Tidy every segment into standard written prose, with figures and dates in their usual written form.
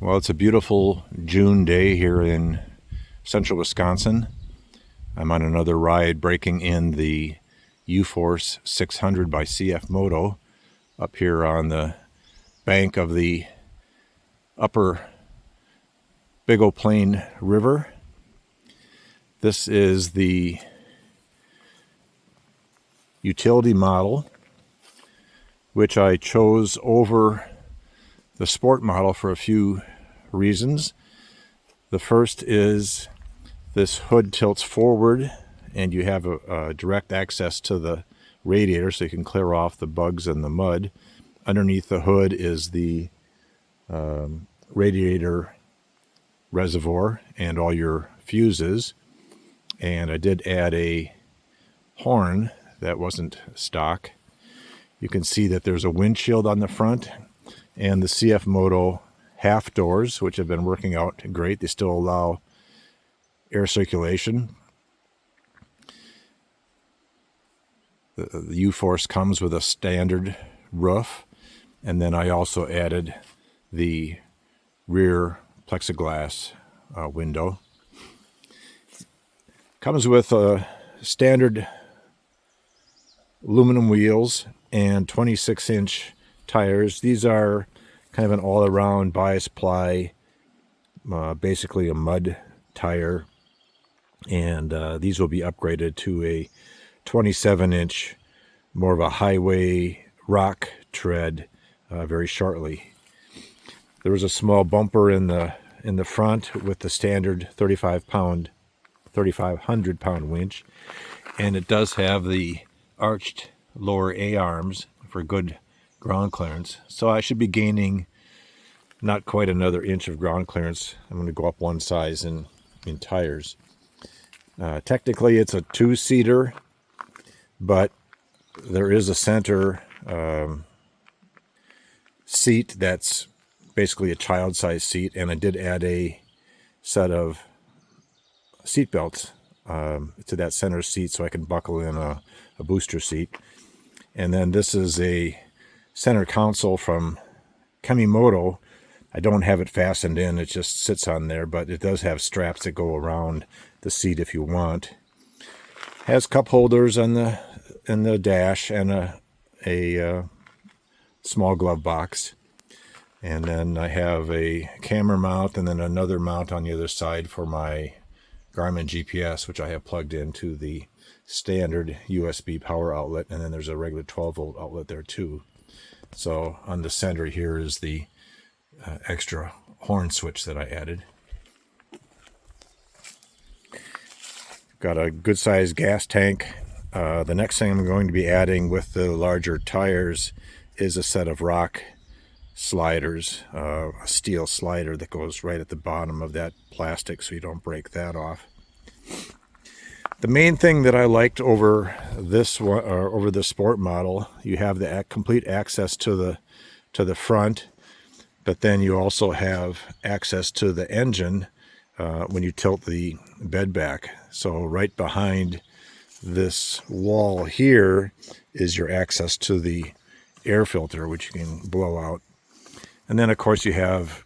Well, it's a beautiful June day here in central Wisconsin. I'm on another ride breaking in the Uforce 600 by CFMoto up here on the bank of the upper Big O Plain River. This is the utility model, which I chose over the sport model for a few reasons. The first is this hood tilts forward and you have a direct access to the radiator so you can clear off the bugs and the mud. Underneath the hood is the radiator reservoir and all your fuses. And I did add a horn that wasn't stock. You can see that there's a windshield on the front and the CFMoto half doors, which have been working out great. They still allow air circulation. The Uforce comes with a standard roof, and then I also added the rear plexiglass window. Comes with standard aluminum wheels and 26-inch tires. These are kind of an all-around bias ply, basically a mud tire, and these will be upgraded to a 27-inch, more of a highway rock tread very shortly. There was a small bumper in the front with the standard 3,500-pound winch, and it does have the arched lower A-arms for good ground clearance. So I should be gaining not quite another inch of ground clearance. I'm going to go up one size in tires. Technically it's a two-seater, but there is a center seat that's basically a child-sized seat, and I did add a set of seat belts to that center seat so I can buckle in a booster seat. And then this is a center console from CFMoto. I don't have it fastened in, it just sits on there, but it does have straps that go around the seat if you want. Has cup holders on the dash and a small glove box. And then I have a camera mount and then another mount on the other side for my Garmin GPS, which I have plugged into the standard USB power outlet, and then there's a regular 12-volt outlet there too. So on the center here is the extra horn switch that I added. Got a good sized gas tank. The next thing I'm going to be adding with the larger tires is a set of rock sliders, a steel slider that goes right at the bottom of that plastic so you don't break that off. The main thing that I liked over this one, or over the sport model, you have the complete access to the front, but then you also have access to the engine when you tilt the bed back. So right behind this wall here is your access to the air filter, which you can blow out. And then of course you have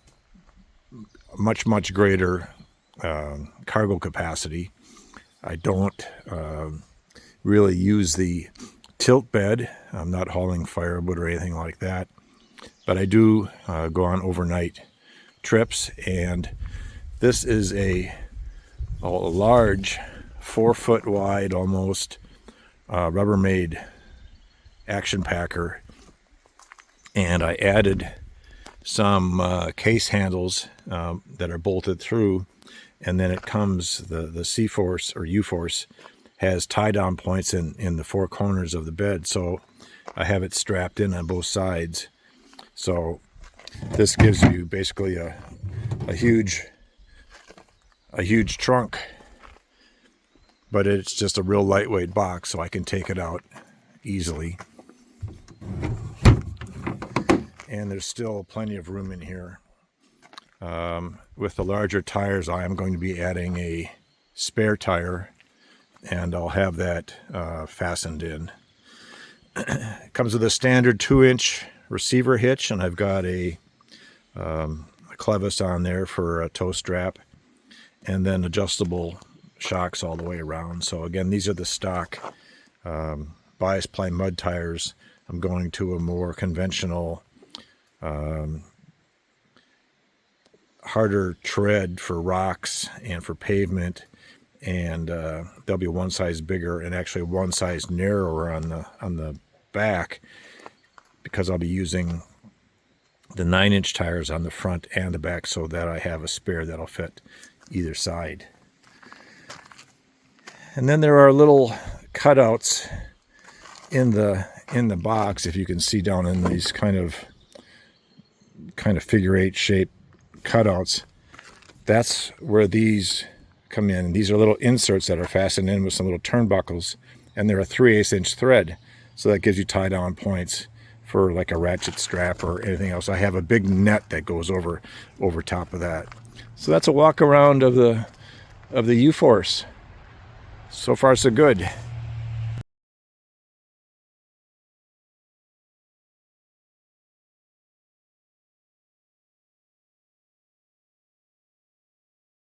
much greater cargo capacity. I don't really use the tilt bed. I'm not hauling firewood or anything like that, but I do go on overnight trips, and this is a large 4-foot wide almost Rubbermaid action packer, and I added some case handles that are bolted through, and then it comes, the C-Force or U-Force has tie-down points in the four corners of the bed, so I have it strapped in on both sides. So this gives you basically a huge trunk, but it's just a real lightweight box, so I can take it out easily. And there's still plenty of room in here. With the larger tires, I am going to be adding a spare tire, and I'll have that fastened in. It comes with a standard 2-inch receiver hitch, and I've got a clevis on there for a toe strap, and then adjustable shocks all the way around. So again, these are the stock bias ply mud tires. I'm going to a more conventional, harder tread for rocks and for pavement, and they'll be one size bigger and actually one size narrower on the back, because I'll be using the 9-inch tires on the front and the back, so that I have a spare that'll fit either side. And then there are little cutouts in the box, if you can see down in these kind of figure 8 shape cutouts. That's where these come in. These are little inserts that are fastened in with some little turnbuckles, and they're a 3/8 inch thread, so that gives you tie down points for like a ratchet strap or anything else. I have a big net that goes over top of that. So that's a walk around of the Uforce. So far so good.